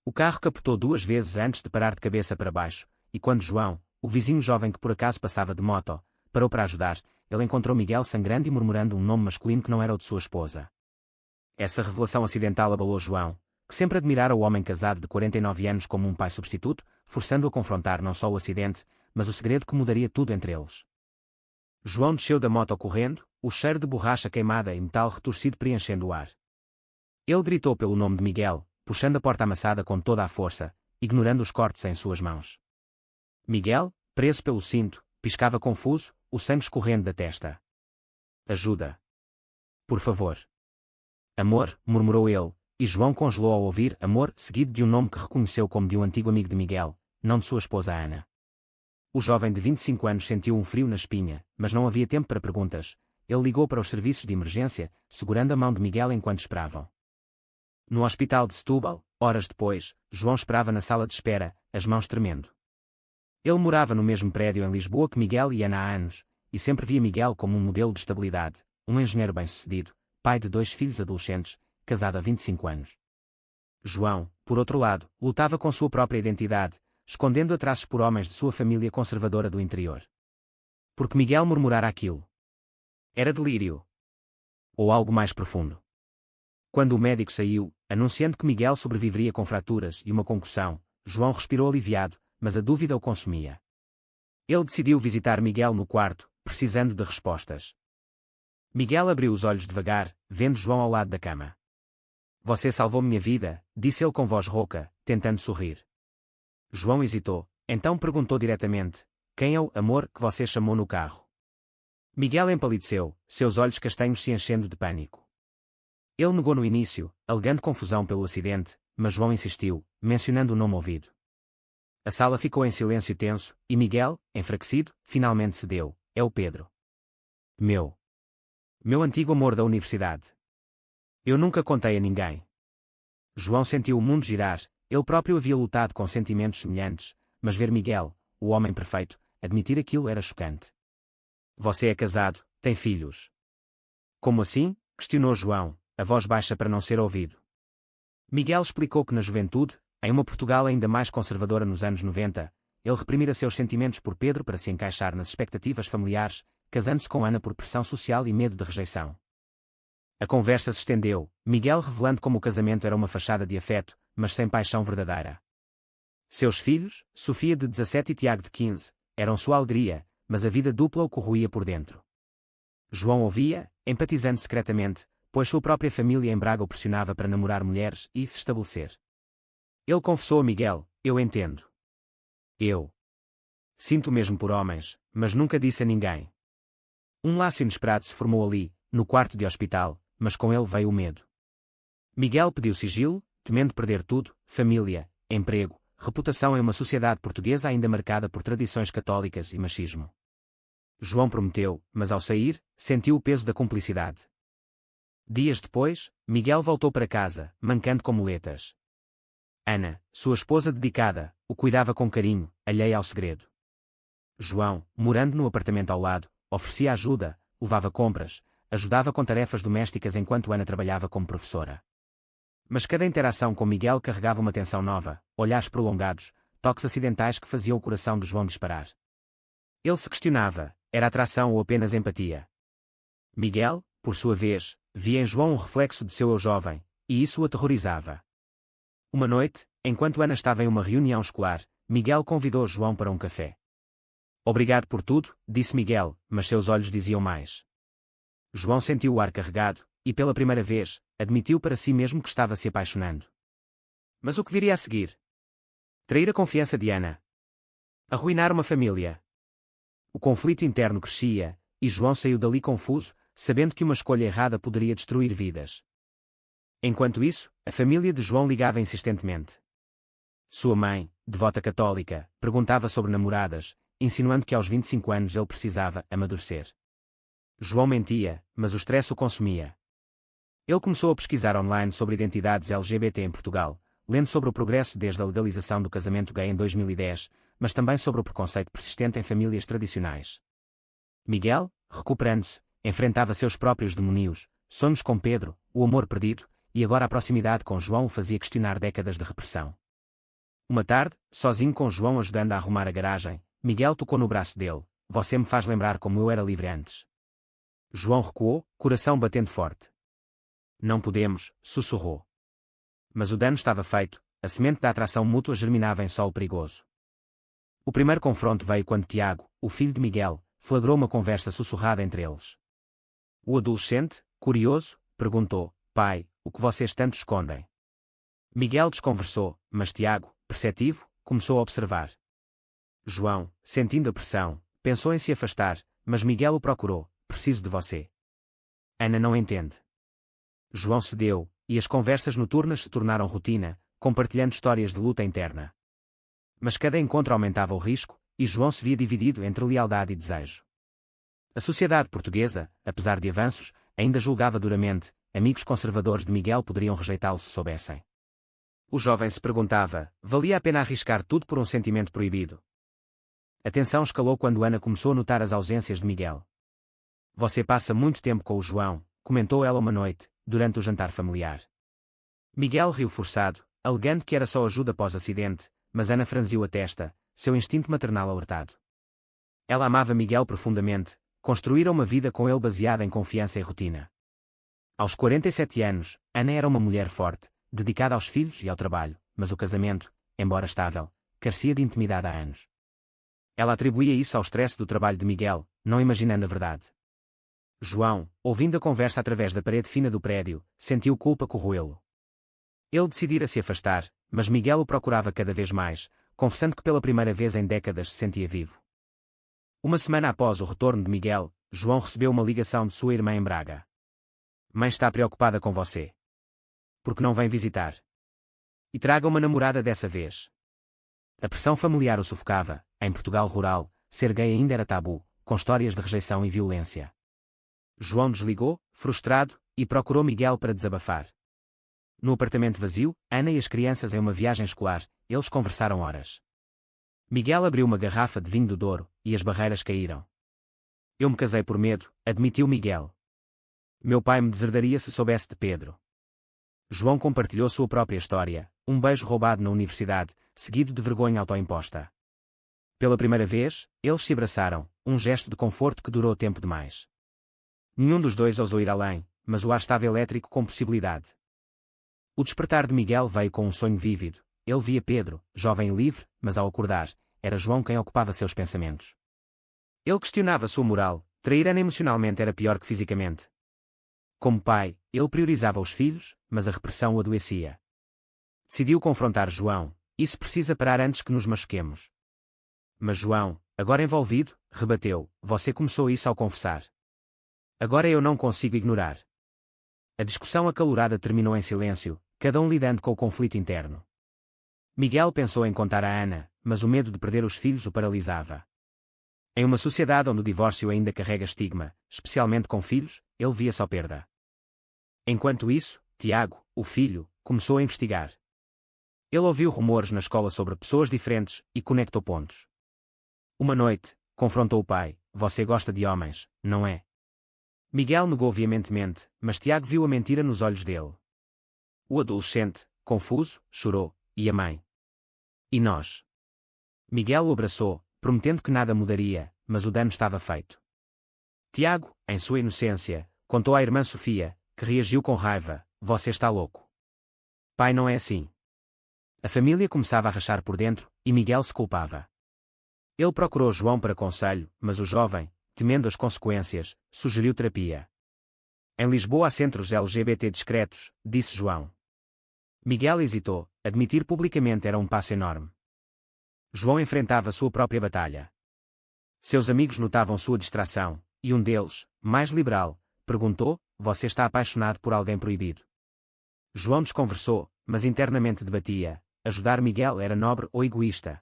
O carro capotou 2 vezes antes de parar de cabeça para baixo, e quando João, o vizinho jovem que por acaso passava de moto, parou para ajudar, ele encontrou Miguel sangrando e murmurando um nome masculino que não era o de sua esposa. Essa revelação acidental abalou João, que sempre admirara o homem casado de 49 anos como um pai substituto, forçando-o a confrontar não só o acidente, mas o segredo que mudaria tudo entre eles. João desceu da moto correndo, o cheiro de borracha queimada e metal retorcido preenchendo o ar. Ele gritou pelo nome de Miguel, puxando a porta amassada com toda a força, ignorando os cortes em suas mãos. Miguel, preso pelo cinto, piscava confuso, o sangue escorrendo da testa. Ajuda. Por favor. Amor, murmurou ele, e João congelou ao ouvir amor, seguido de um nome que reconheceu como de um antigo amigo de Miguel, não de sua esposa Ana. O jovem de 25 anos sentiu um frio na espinha, mas não havia tempo para perguntas. Ele ligou para os serviços de emergência, segurando a mão de Miguel enquanto esperavam. No hospital de Setúbal, horas depois, João esperava na sala de espera, as mãos tremendo. Ele morava no mesmo prédio em Lisboa que Miguel e Ana há anos, e sempre via Miguel como um modelo de estabilidade, um engenheiro bem-sucedido, pai de 2 filhos adolescentes, casado há 25 anos. João, por outro lado, lutava com sua própria identidade, escondendo atrasos por homens de sua família conservadora do interior. Porque Miguel murmurara aquilo? Era delírio? Ou algo mais profundo? Quando o médico saiu, anunciando que Miguel sobreviveria com fraturas e uma concussão, João respirou aliviado, mas a dúvida o consumia. Ele decidiu visitar Miguel no quarto, precisando de respostas. Miguel abriu os olhos devagar, vendo João ao lado da cama. Você salvou minha vida, disse ele com voz rouca, tentando sorrir. João hesitou, então perguntou diretamente, quem é o amor que você chamou no carro? Miguel empalideceu, seus olhos castanhos se enchendo de pânico. Ele negou no início, alegando confusão pelo acidente, mas João insistiu, mencionando o nome ouvido. A sala ficou em silêncio tenso, e Miguel, enfraquecido, finalmente cedeu, é o Pedro. Meu antigo amor da universidade. Eu nunca contei a ninguém. João sentiu o mundo girar, ele próprio havia lutado com sentimentos semelhantes, mas ver Miguel, o homem perfeito, admitir aquilo era chocante. Você é casado, tem filhos. Como assim? Questionou João, a voz baixa para não ser ouvido. Miguel explicou que na juventude, em uma Portugal ainda mais conservadora nos anos 90, ele reprimira seus sentimentos por Pedro para se encaixar nas expectativas familiares, casando-se com Ana por pressão social e medo de rejeição. A conversa se estendeu, Miguel revelando como o casamento era uma fachada de afeto, mas sem paixão verdadeira. Seus filhos, Sofia de 17 e Tiago de 15, eram sua alegria, mas a vida dupla o corroía por dentro. João ouvia, empatizando secretamente, pois sua própria família em Braga o pressionava para namorar mulheres e se estabelecer. Ele confessou a Miguel, eu entendo. Eu sinto mesmo por homens, mas nunca disse a ninguém. Um laço inesperado se formou ali, no quarto de hospital, mas com ele veio o medo. Miguel pediu sigilo, temendo perder tudo, família, emprego, reputação em uma sociedade portuguesa ainda marcada por tradições católicas e machismo. João prometeu, mas ao sair, sentiu o peso da cumplicidade. Dias depois, Miguel voltou para casa, mancando com muletas. Ana, sua esposa dedicada, o cuidava com carinho, alheia ao segredo. João, morando no apartamento ao lado, oferecia ajuda, levava compras, ajudava com tarefas domésticas enquanto Ana trabalhava como professora. Mas cada interação com Miguel carregava uma tensão nova, olhares prolongados, toques acidentais que faziam o coração de João disparar. Ele se questionava, era atração ou apenas empatia? Miguel, por sua vez, via em João um reflexo de seu eu jovem, e isso o aterrorizava. Uma noite, enquanto Ana estava em uma reunião escolar, Miguel convidou João para um café. Obrigado por tudo, disse Miguel, mas seus olhos diziam mais. João sentiu o ar carregado, e pela primeira vez, admitiu para si mesmo que estava se apaixonando. Mas o que viria a seguir? Trair a confiança de Ana. Arruinar uma família. O conflito interno crescia, e João saiu dali confuso, sabendo que uma escolha errada poderia destruir vidas. Enquanto isso, a família de João ligava insistentemente. Sua mãe, devota católica, perguntava sobre namoradas, insinuando que aos 25 anos ele precisava amadurecer. João mentia, mas o stress o consumia. Ele começou a pesquisar online sobre identidades LGBT em Portugal, lendo sobre o progresso desde a legalização do casamento gay em 2010, mas também sobre o preconceito persistente em famílias tradicionais. Miguel, recuperando-se, enfrentava seus próprios demónios, sonhos com Pedro, o amor perdido, e agora a proximidade com João o fazia questionar décadas de repressão. Uma tarde, sozinho com João ajudando a arrumar a garagem, Miguel tocou no braço dele. Você me faz lembrar como eu era livre antes. João recuou, coração batendo forte. Não podemos, sussurrou. Mas o dano estava feito, a semente da atração mútua germinava em solo perigoso. O primeiro confronto veio quando Tiago, o filho de Miguel, flagrou uma conversa sussurrada entre eles. O adolescente, curioso, perguntou: pai, o que vocês tanto escondem? Miguel desconversou, mas Tiago, perceptivo, começou a observar. João, sentindo a pressão, pensou em se afastar, mas Miguel o procurou: preciso de você. Ana não entende. João cedeu, e as conversas noturnas se tornaram rotina, compartilhando histórias de luta interna. Mas cada encontro aumentava o risco, e João se via dividido entre lealdade e desejo. A sociedade portuguesa, apesar de avanços, ainda julgava duramente. Amigos conservadores de Miguel poderiam rejeitá-lo se soubessem. O jovem se perguntava: valia a pena arriscar tudo por um sentimento proibido? A tensão escalou quando Ana começou a notar as ausências de Miguel. Você passa muito tempo com o João, comentou ela uma noite, durante o jantar familiar. Miguel riu forçado, alegando que era só ajuda pós-acidente, mas Ana franziu a testa, seu instinto maternal alertado. Ela amava Miguel profundamente, construíra uma vida com ele baseada em confiança e rotina. Aos 47 anos, Ana era uma mulher forte, dedicada aos filhos e ao trabalho, mas o casamento, embora estável, carecia de intimidade há anos. Ela atribuía isso ao stress do trabalho de Miguel, não imaginando a verdade. João, ouvindo a conversa através da parede fina do prédio, sentiu culpa corroê-lo. Ele decidira se afastar, mas Miguel o procurava cada vez mais, confessando que pela primeira vez em décadas se sentia vivo. Uma semana após o retorno de Miguel, João recebeu uma ligação de sua irmã em Braga. Mãe está preocupada com você. Por que não vem visitar? E traga uma namorada dessa vez. A pressão familiar o sufocava. Em Portugal rural, ser gay ainda era tabu, com histórias de rejeição e violência. João desligou, frustrado, e procurou Miguel para desabafar. No apartamento vazio, Ana e as crianças em uma viagem escolar, eles conversaram horas. Miguel abriu uma garrafa de vinho do Douro, e as barreiras caíram. Eu me casei por medo, admitiu Miguel. Meu pai me deserdaria se soubesse de Pedro. João compartilhou sua própria história, um beijo roubado na universidade, seguido de vergonha autoimposta. Pela primeira vez, eles se abraçaram, um gesto de conforto que durou tempo demais. Nenhum dos dois ousou ir além, mas o ar estava elétrico com possibilidade. O despertar de Miguel veio com um sonho vívido. Ele via Pedro, jovem e livre, mas ao acordar, era João quem ocupava seus pensamentos. Ele questionava sua moral, trair Ana emocionalmente era pior que fisicamente. Como pai, ele priorizava os filhos, mas a repressão o adoecia. Decidiu confrontar João: isso precisa parar antes que nos machuquemos. Mas João, agora envolvido, rebateu: você começou isso ao confessar. Agora eu não consigo ignorar. A discussão acalorada terminou em silêncio, cada um lidando com o conflito interno. Miguel pensou em contar a Ana, mas o medo de perder os filhos o paralisava. Em uma sociedade onde o divórcio ainda carrega estigma, especialmente com filhos, ele via só perda. Enquanto isso, Tiago, o filho, começou a investigar. Ele ouviu rumores na escola sobre pessoas diferentes e conectou pontos. Uma noite, confrontou o pai: você gosta de homens, não é? Miguel negou veementemente, mas Tiago viu a mentira nos olhos dele. O adolescente, confuso, chorou: e a mãe? E nós? Miguel o abraçou, prometendo que nada mudaria, mas o dano estava feito. Tiago, em sua inocência, contou à irmã Sofia, que reagiu com raiva: você está louco. Pai não é assim. A família começava a rachar por dentro, e Miguel se culpava. Ele procurou João para conselho, mas o jovem, temendo as consequências, sugeriu terapia. Em Lisboa há centros LGBT discretos, disse João. Miguel hesitou, admitir publicamente era um passo enorme. João enfrentava sua própria batalha. Seus amigos notavam sua distração, e um deles, mais liberal, perguntou: você está apaixonado por alguém proibido? João desconversou, mas internamente debatia: ajudar Miguel era nobre ou egoísta?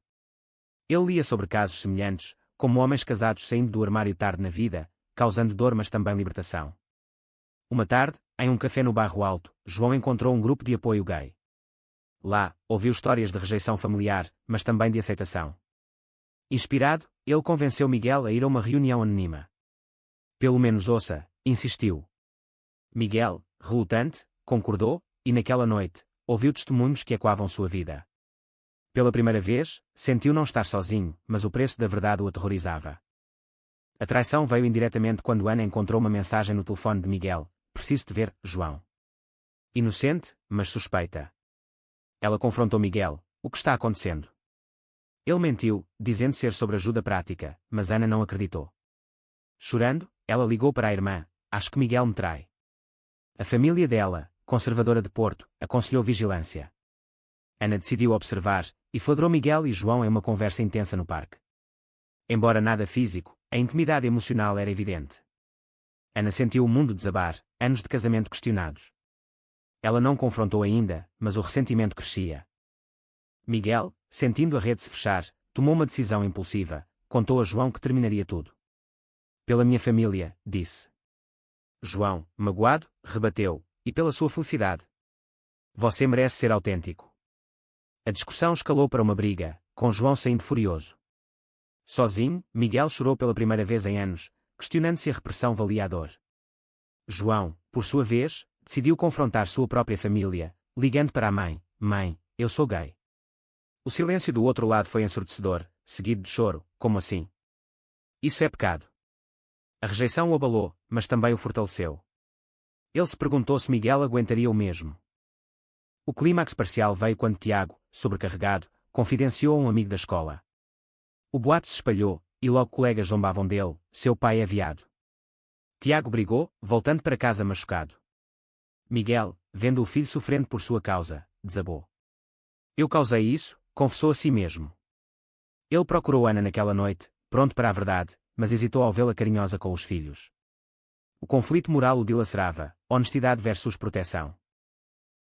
Ele lia sobre casos semelhantes, como homens casados saindo do armário tarde na vida, causando dor mas também libertação. Uma tarde, em um café no Bairro Alto, João encontrou um grupo de apoio gay. Lá, ouviu histórias de rejeição familiar, mas também de aceitação. Inspirado, ele convenceu Miguel a ir a uma reunião anônima. Pelo menos ouça, insistiu. Miguel, relutante, concordou, e naquela noite, ouviu testemunhos que ecoavam sua vida. Pela primeira vez, sentiu não estar sozinho, mas o preço da verdade o aterrorizava. A traição veio indiretamente quando Ana encontrou uma mensagem no telefone de Miguel: "Preciso te ver, João." Inocente, mas suspeita. Ela confrontou Miguel: "O que está acontecendo?" Ele mentiu, dizendo ser sobre ajuda prática, mas Ana não acreditou. Chorando, ela ligou para a irmã: "Acho que Miguel me trai." A família dela, conservadora de Porto, aconselhou vigilância. Ana decidiu observar, e flagrou Miguel e João em uma conversa intensa no parque. Embora nada físico, a intimidade emocional era evidente. Ana sentiu o mundo desabar, anos de casamento questionados. Ela não confrontou ainda, mas o ressentimento crescia. Miguel, sentindo a rede se fechar, tomou uma decisão impulsiva, contou a João que terminaria tudo. "Pela minha família", disse. João, magoado, rebateu: "E pela sua felicidade? Você merece ser autêntico." A discussão escalou para uma briga, com João saindo furioso. Sozinho, Miguel chorou pela primeira vez em anos, questionando se a repressão valia a dor. João, por sua vez, decidiu confrontar sua própria família, ligando para a mãe: "Mãe, eu sou gay." O silêncio do outro lado foi ensurdecedor, seguido de choro: "Como assim? Isso é pecado." A rejeição o abalou, mas também o fortaleceu. Ele se perguntou se Miguel aguentaria o mesmo. O clímax parcial veio quando Tiago, sobrecarregado, confidenciou a um amigo da escola. O boato se espalhou, e logo colegas zombavam dele: "Seu pai é viado." Tiago brigou, voltando para casa machucado. Miguel, vendo o filho sofrendo por sua causa, desabou. "Eu causei isso", confessou a si mesmo. Ele procurou Ana naquela noite, pronto para a verdade, mas hesitou ao vê-la carinhosa com os filhos. O conflito moral o dilacerava, honestidade versus proteção.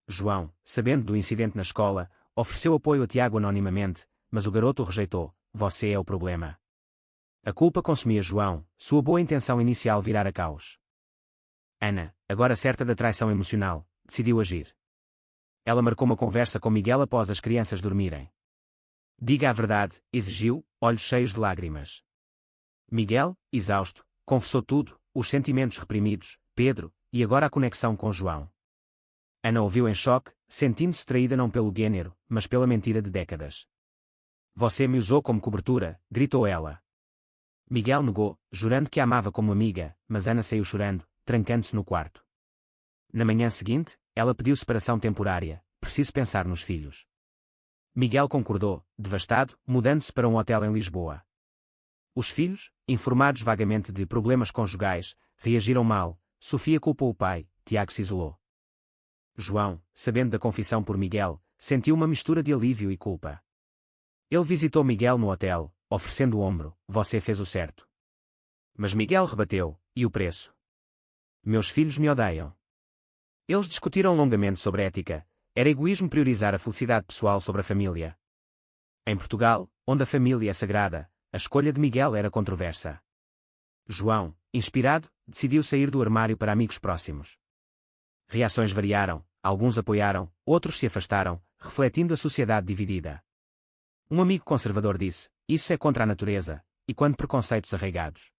João, sabendo do incidente na escola, ofereceu apoio a Tiago anonimamente, mas o garoto o rejeitou: "Você é o problema." A culpa consumia João, sua boa intenção inicial virara caos. Ana, agora certa da traição emocional, decidiu agir. Ela marcou uma conversa com Miguel após as crianças dormirem. "Diga a verdade", exigiu, olhos cheios de lágrimas. Miguel, exausto, confessou tudo: os sentimentos reprimidos, Pedro, e agora a conexão com João. Ana ouviu em choque, sentindo-se traída não pelo gênero, mas pela mentira de décadas. "Você me usou como cobertura", gritou ela. Miguel negou, jurando que a amava como amiga, mas Ana saiu chorando, trancando-se no quarto. Na manhã seguinte, ela pediu separação temporária: "Preciso pensar nos filhos." Miguel concordou, devastado, mudando-se para um hotel em Lisboa. Os filhos, informados vagamente de problemas conjugais, reagiram mal. Sofia culpou o pai, Tiago se isolou. João, sabendo da confissão por Miguel, sentiu uma mistura de alívio e culpa. Ele visitou Miguel no hotel, oferecendo o ombro: "Você fez o certo." Mas Miguel rebateu: "E o preço? Meus filhos me odeiam." Eles discutiram longamente sobre ética. Era egoísmo priorizar a felicidade pessoal sobre a família. Em Portugal, onde a família é sagrada, a escolha de Miguel era controversa. João, inspirado, decidiu sair do armário para amigos próximos. Reações variaram, alguns apoiaram, outros se afastaram, refletindo a sociedade dividida. Um amigo conservador disse: "Isso é contra a natureza", e quando preconceitos arraigados.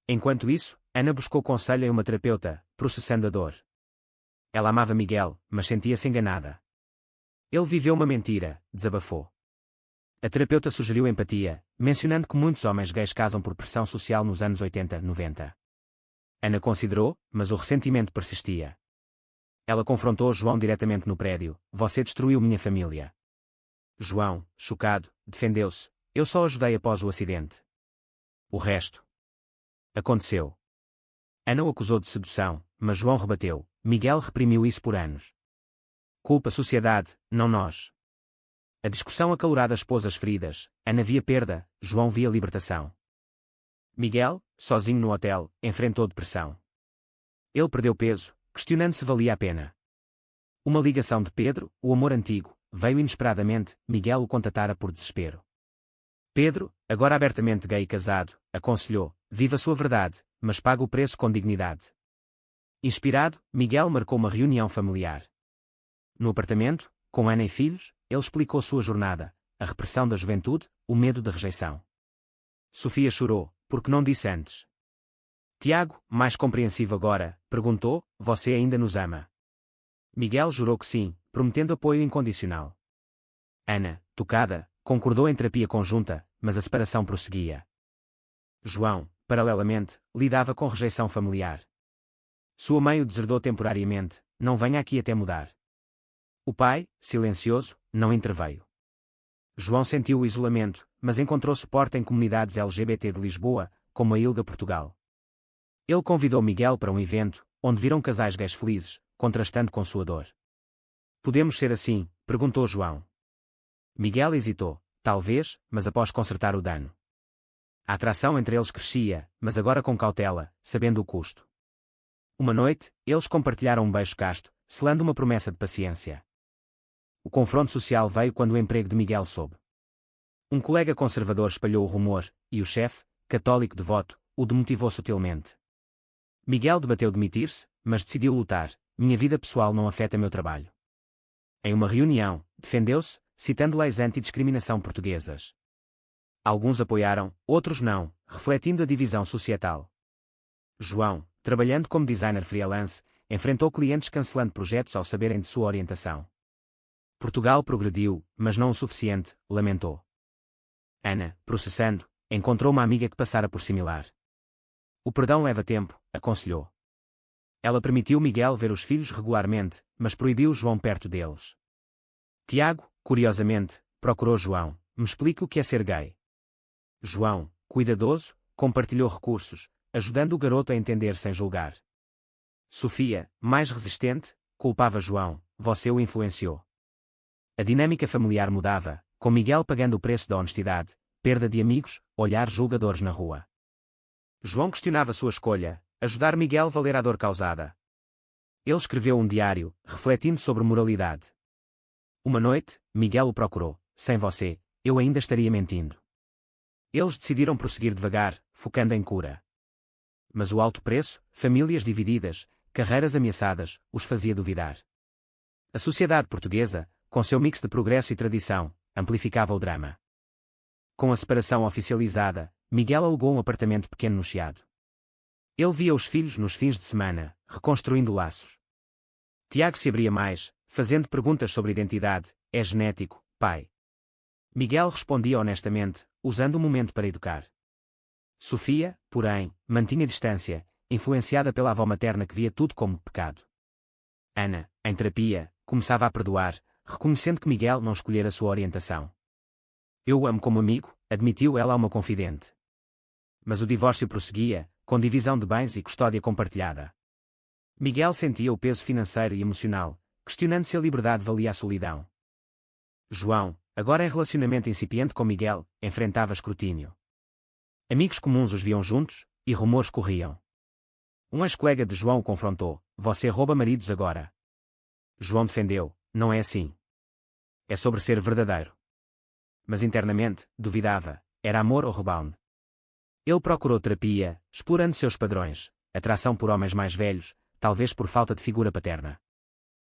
Enquanto isso, Ana buscou conselho em uma terapeuta, processando a dor. Ela amava Miguel, mas sentia-se enganada. Ele viveu uma mentira, desabafou. A terapeuta sugeriu empatia, mencionando que muitos homens gays casam por pressão social nos anos 80, 90. Ana considerou, mas o ressentimento persistia. Ela confrontou João diretamente no prédio: "Você destruiu minha família." João, chocado, defendeu-se: "Eu só ajudei após o acidente. O resto aconteceu." Ana o acusou de sedução, mas João rebateu: "Miguel reprimiu isso por anos. Culpa a sociedade, não nós." A discussão acalorada expôs as feridas. Ana via perda, João via libertação. Miguel, sozinho no hotel, enfrentou depressão. Ele perdeu peso, questionando se valia a pena. Uma ligação de Pedro, o amor antigo, veio inesperadamente. Miguel o contatara por desespero. Pedro, agora abertamente gay e casado, aconselhou: "Viva a sua verdade, mas pague o preço com dignidade." Inspirado, Miguel marcou uma reunião familiar. No apartamento, com Ana e filhos, ele explicou sua jornada, a repressão da juventude, o medo da rejeição. Sofia chorou: "Porque não disse antes?" Tiago, mais compreensivo agora, perguntou: "Você ainda nos ama?" Miguel jurou que sim, prometendo apoio incondicional. Ana, tocada, concordou em terapia conjunta, mas a separação prosseguia. João, paralelamente, lidava com rejeição familiar. Sua mãe o deserdou temporariamente, não venha aqui até mudar. O pai, silencioso, não interveio. João sentiu o isolamento, mas encontrou suporte em comunidades LGBT de Lisboa, como a ILGA Portugal. Ele convidou Miguel para um evento, onde viram casais gays felizes, contrastando com sua dor. Podemos ser assim? Perguntou João. Miguel hesitou, talvez, mas após consertar o dano. A atração entre eles crescia, mas agora com cautela, sabendo o custo. Uma noite, eles compartilharam um beijo casto, selando uma promessa de paciência. O confronto social veio quando o emprego de Miguel soube. Um colega conservador espalhou o rumor, e o chefe, católico devoto, o demotivou sutilmente. Miguel debateu demitir-se, mas decidiu lutar. Minha vida pessoal não afeta meu trabalho. Em uma reunião, defendeu-se, citando leis antidiscriminação portuguesas. Alguns apoiaram, outros não, refletindo a divisão societal. João, trabalhando como designer freelance, enfrentou clientes cancelando projetos ao saberem de sua orientação. Portugal progrediu, mas não o suficiente, lamentou. Ana, processando, encontrou uma amiga que passara por similar. O perdão leva tempo, aconselhou. Ela permitiu Miguel ver os filhos regularmente, mas proibiu João perto deles. Tiago, curiosamente, procurou João, me explique o que é ser gay. João, cuidadoso, compartilhou recursos, ajudando o garoto a entender sem julgar. Sofia, mais resistente, culpava João, você o influenciou. A dinâmica familiar mudava, com Miguel pagando o preço da honestidade, perda de amigos, olhar julgadores na rua. João questionava sua escolha, ajudar Miguel valer a dor causada. Ele escreveu um diário, refletindo sobre moralidade. Uma noite, Miguel o procurou, sem você, eu ainda estaria mentindo. Eles decidiram prosseguir devagar, focando em cura. Mas o alto preço, famílias divididas, carreiras ameaçadas, os fazia duvidar. A sociedade portuguesa, com seu mix de progresso e tradição, amplificava o drama. Com a separação oficializada, Miguel alugou um apartamento pequeno no Chiado. Ele via os filhos nos fins de semana, reconstruindo laços. Tiago se abria mais, fazendo perguntas sobre identidade, é genético, pai? Miguel respondia honestamente, usando o momento para educar. Sofia, porém, mantinha distância, influenciada pela avó materna que via tudo como pecado. Ana, em terapia, começava a perdoar, reconhecendo que Miguel não escolhera sua orientação. Eu o amo como amigo, admitiu ela a uma confidente. Mas o divórcio prosseguia, com divisão de bens e custódia compartilhada. Miguel sentia o peso financeiro e emocional, questionando se a liberdade valia a solidão. João, agora em relacionamento incipiente com Miguel, enfrentava escrutínio. Amigos comuns os viam juntos, e rumores corriam. Um ex-colega de João o confrontou, você rouba maridos agora. João defendeu, não é assim. É sobre ser verdadeiro. Mas internamente, duvidava, era amor ou rebound. Ele procurou terapia, explorando seus padrões, atração por homens mais velhos, talvez por falta de figura paterna.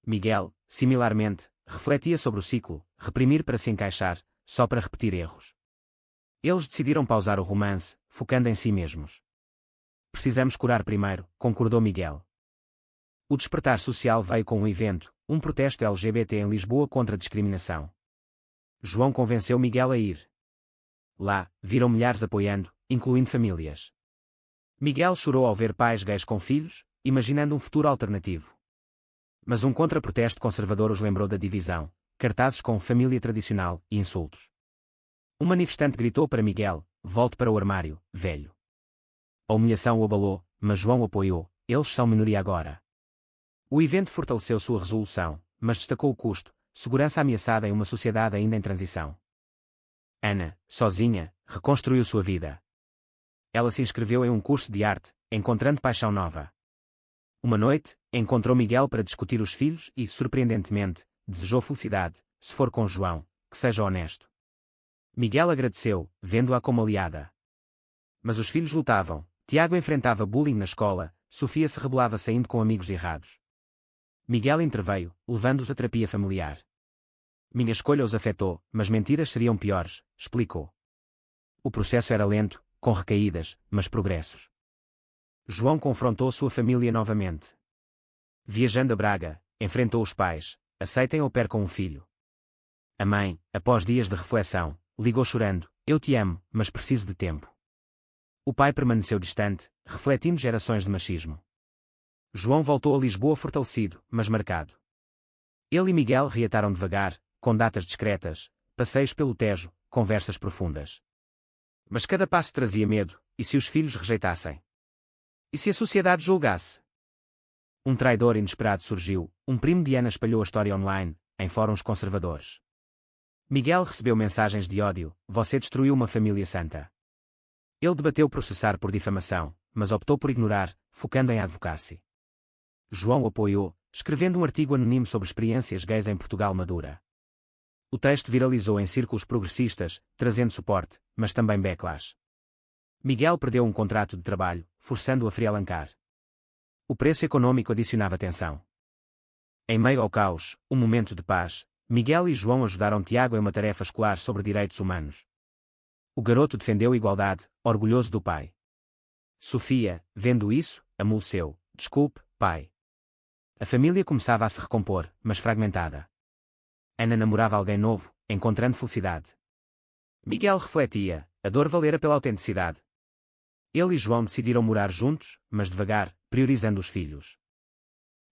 Miguel, similarmente, refletia sobre o ciclo, reprimir para se encaixar, só para repetir erros. Eles decidiram pausar o romance, focando em si mesmos. Precisamos curar primeiro, concordou Miguel. O despertar social veio com um evento, um protesto LGBT em Lisboa contra a discriminação. João convenceu Miguel a ir. Lá, viram milhares apoiando, incluindo famílias. Miguel chorou ao ver pais gays com filhos, imaginando um futuro alternativo. Mas um contra-protesto conservador os lembrou da divisão, cartazes com família tradicional e insultos. Um manifestante gritou para Miguel, volte para o armário, velho. A humilhação o abalou, mas João o apoiou, eles são minoria agora. O evento fortaleceu sua resolução, mas destacou o custo, segurança ameaçada em uma sociedade ainda em transição. Ana, sozinha, reconstruiu sua vida. Ela se inscreveu em um curso de arte, encontrando paixão nova. Uma noite, encontrou Miguel para discutir os filhos e, surpreendentemente, desejou felicidade, se for com João, que seja honesto. Miguel agradeceu, vendo-a como aliada. Mas os filhos lutavam, Tiago enfrentava bullying na escola, Sofia se rebelava saindo com amigos errados. Miguel interveio, levando-os à terapia familiar. Minha escolha os afetou, mas mentiras seriam piores, explicou. O processo era lento, com recaídas, mas progressos. João confrontou sua família novamente. Viajando a Braga, enfrentou os pais, aceitem ou percam um filho. A mãe, após dias de reflexão, ligou chorando: eu te amo, mas preciso de tempo. O pai permaneceu distante, refletindo gerações de machismo. João voltou a Lisboa fortalecido, mas marcado. Ele e Miguel reataram devagar, com datas discretas, passeios pelo Tejo, conversas profundas. Mas cada passo trazia medo, e se os filhos rejeitassem? E se a sociedade julgasse? Um traidor inesperado surgiu, um primo de Ana espalhou a história online, em fóruns conservadores. Miguel recebeu mensagens de ódio: você destruiu uma família santa. Ele debateu processar por difamação, mas optou por ignorar, focando em advocacy. João o apoiou, escrevendo um artigo anónimo sobre experiências gays em Portugal madura. O texto viralizou em círculos progressistas, trazendo suporte, mas também backlash. Miguel perdeu um contrato de trabalho, forçando-o a freelancar. O preço econômico adicionava tensão. Em meio ao caos, um momento de paz, Miguel e João ajudaram Tiago em uma tarefa escolar sobre direitos humanos. O garoto defendeu a igualdade, orgulhoso do pai. Sofia, vendo isso, amoleceu: desculpe, pai. A família começava a se recompor, mas fragmentada. Ana namorava alguém novo, encontrando felicidade. Miguel refletia: a dor valera pela autenticidade. Ele e João decidiram morar juntos, mas devagar, priorizando os filhos.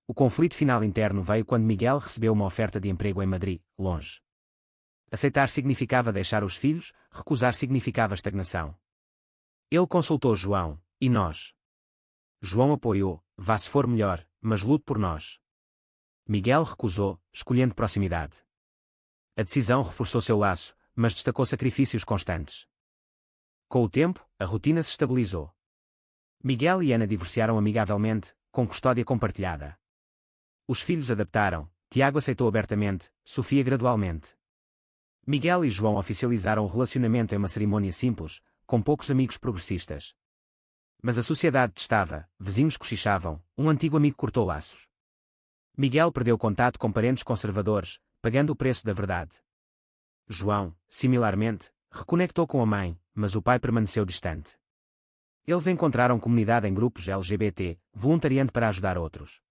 O conflito final interno veio quando Miguel recebeu uma oferta de emprego em Madrid, longe. Aceitar significava deixar os filhos, recusar significava estagnação. Ele consultou João: e nós? João apoiou: vá se for melhor, mas lute por nós. Miguel recusou, escolhendo proximidade. A decisão reforçou seu laço, mas destacou sacrifícios constantes. Com o tempo, a rotina se estabilizou. Miguel e Ana divorciaram amigavelmente, com custódia compartilhada. Os filhos adaptaram, Tiago aceitou abertamente, Sofia gradualmente. Miguel e João oficializaram o relacionamento em uma cerimônia simples, com poucos amigos progressistas. Mas a sociedade testava, vizinhos cochichavam, um antigo amigo cortou laços. Miguel perdeu contato com parentes conservadores, pagando o preço da verdade. João, similarmente, reconectou com a mãe, mas o pai permaneceu distante. Eles encontraram comunidade em grupos LGBT, voluntariando para ajudar outros.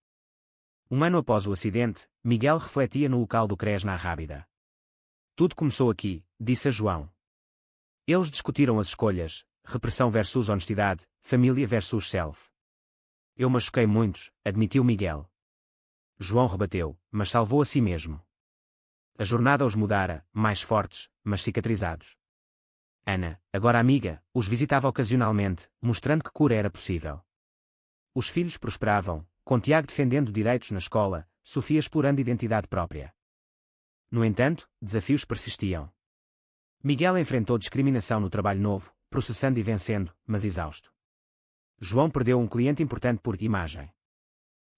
Um ano após o acidente, Miguel refletia no local do CRES na Rábida. Tudo começou aqui, disse a João. Eles discutiram as escolhas: repressão versus honestidade, família versus self. Eu machuquei muitos, admitiu Miguel. João rebateu, mas salvou a si mesmo. A jornada os mudara, mais fortes, mas cicatrizados. Ana, agora amiga, os visitava ocasionalmente, mostrando que cura era possível. Os filhos prosperavam, com Tiago defendendo direitos na escola, Sofia explorando identidade própria. No entanto, desafios persistiam. Miguel enfrentou discriminação no trabalho novo, processando e vencendo, mas exausto. João perdeu um cliente importante por imagem.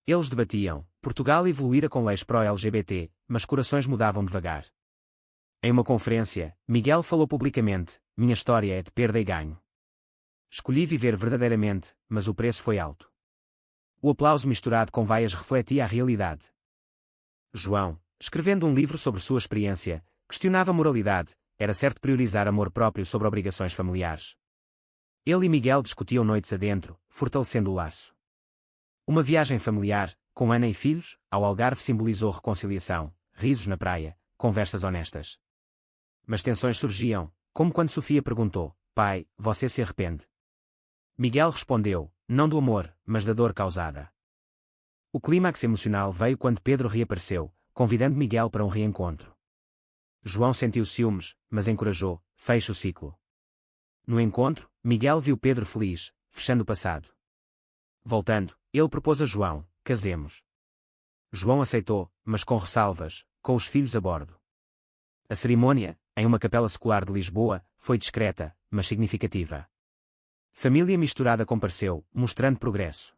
Eles debatiam: Portugal evoluíra com leis pró-LGBT, mas corações mudavam devagar. Em uma conferência, Miguel falou publicamente: minha história é de perda e ganho. Escolhi viver verdadeiramente, mas o preço foi alto. O aplauso misturado com vaias refletia a realidade. João, escrevendo um livro sobre sua experiência, questionava a moralidade: era certo priorizar amor próprio sobre obrigações familiares. Ele e Miguel discutiam noites adentro, fortalecendo o laço. Uma viagem familiar, com Ana e filhos, ao Algarve simbolizou reconciliação, risos na praia, conversas honestas. Mas tensões surgiam, como quando Sofia perguntou: pai, você se arrepende? Miguel respondeu: não do amor, mas da dor causada. O clímax emocional veio quando Pedro reapareceu, convidando Miguel para um reencontro. João sentiu ciúmes, mas encorajou: feche o ciclo. No encontro, Miguel viu Pedro feliz, fechando o passado. Voltando, ele propôs a João: casemos. João aceitou, mas com ressalvas, com os filhos a bordo. A cerimônia, em uma capela secular de Lisboa, foi discreta, mas significativa. Família misturada compareceu, mostrando progresso.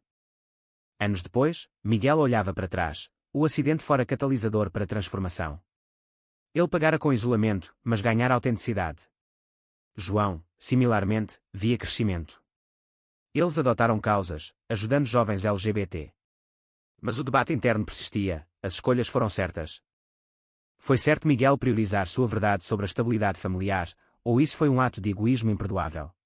Anos depois, Miguel olhava para trás, o acidente fora catalisador para a transformação. Ele pagara com isolamento, mas ganhara autenticidade. João, similarmente, via crescimento. Eles adotaram causas, ajudando jovens LGBT. Mas o debate interno persistia, as escolhas foram certas. Foi certo Miguel priorizar sua verdade sobre a estabilidade familiar, ou isso foi um ato de egoísmo imperdoável?